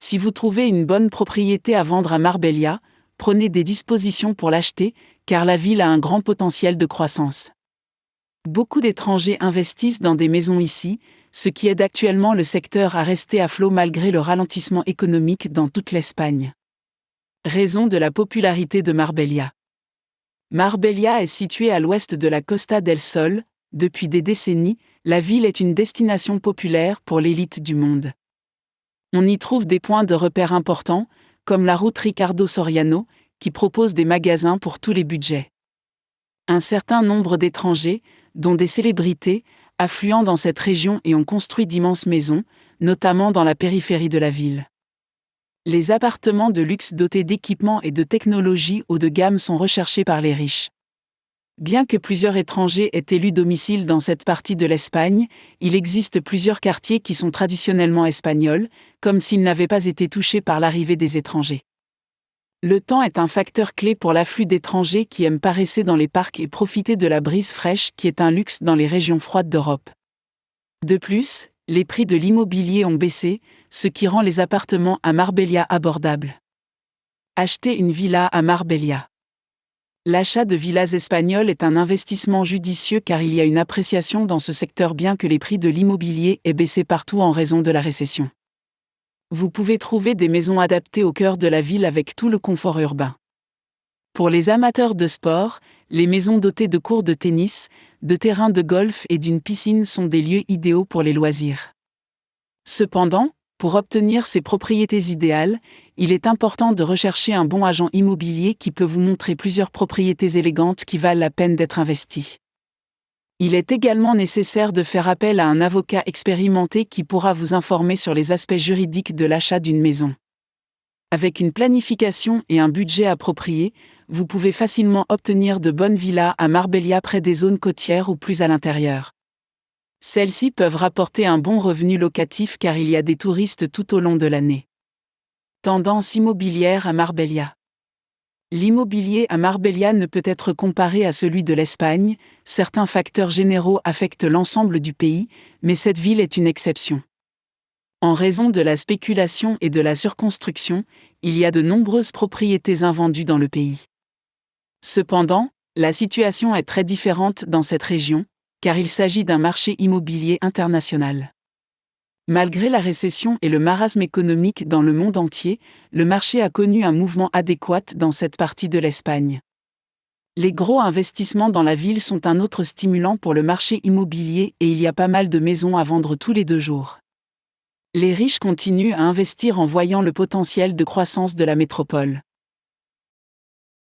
Si vous trouvez une bonne propriété à vendre à Marbella, prenez des dispositions pour l'acheter, car la ville a un grand potentiel de croissance. Beaucoup d'étrangers investissent dans des maisons ici, ce qui aide actuellement le secteur à rester à flot malgré le ralentissement économique dans toute l'Espagne. Raison de la popularité de Marbella. Marbella est située à l'ouest de la Costa del Sol. Depuis des décennies, la ville est une destination populaire pour l'élite du monde. On y trouve des points de repère importants, comme la route Ricardo Soriano, qui propose des magasins pour tous les budgets. Un certain nombre d'étrangers, dont des célébrités, affluent dans cette région et ont construit d'immenses maisons, notamment dans la périphérie de la ville. Les appartements de luxe dotés d'équipements et de technologies haut de gamme sont recherchés par les riches. Bien que plusieurs étrangers aient élu domicile dans cette partie de l'Espagne, il existe plusieurs quartiers qui sont traditionnellement espagnols, comme s'ils n'avaient pas été touchés par l'arrivée des étrangers. Le temps est un facteur clé pour l'afflux d'étrangers qui aiment paresser dans les parcs et profiter de la brise fraîche qui est un luxe dans les régions froides d'Europe. De plus, les prix de l'immobilier ont baissé, ce qui rend les appartements à Marbella abordables. Acheter une villa à Marbella. L'achat de villas espagnoles est un investissement judicieux car il y a une appréciation dans ce secteur bien que les prix de l'immobilier aient baissé partout en raison de la récession. Vous pouvez trouver des maisons adaptées au cœur de la ville avec tout le confort urbain. Pour les amateurs de sport, les maisons dotées de courts de tennis, de terrains de golf et d'une piscine sont des lieux idéaux pour les loisirs. Cependant, pour obtenir ces propriétés idéales, il est important de rechercher un bon agent immobilier qui peut vous montrer plusieurs propriétés élégantes qui valent la peine d'être investies. Il est également nécessaire de faire appel à un avocat expérimenté qui pourra vous informer sur les aspects juridiques de l'achat d'une maison. Avec une planification et un budget approprié, vous pouvez facilement obtenir de bonnes villas à Marbella près des zones côtières ou plus à l'intérieur. Celles-ci peuvent rapporter un bon revenu locatif car il y a des touristes tout au long de l'année. Tendance immobilière à Marbella. L'immobilier à Marbella ne peut être comparé à celui de l'Espagne, certains facteurs généraux affectent l'ensemble du pays, mais cette ville est une exception. En raison de la spéculation et de la surconstruction, il y a de nombreuses propriétés invendues dans le pays. Cependant, la situation est très différente dans cette région, car il s'agit d'un marché immobilier international. Malgré la récession et le marasme économique dans le monde entier, le marché a connu un mouvement adéquat dans cette partie de l'Espagne. Les gros investissements dans la ville sont un autre stimulant pour le marché immobilier et il y a pas mal de maisons à vendre tous les 2 jours. Les riches continuent à investir en voyant le potentiel de croissance de la métropole.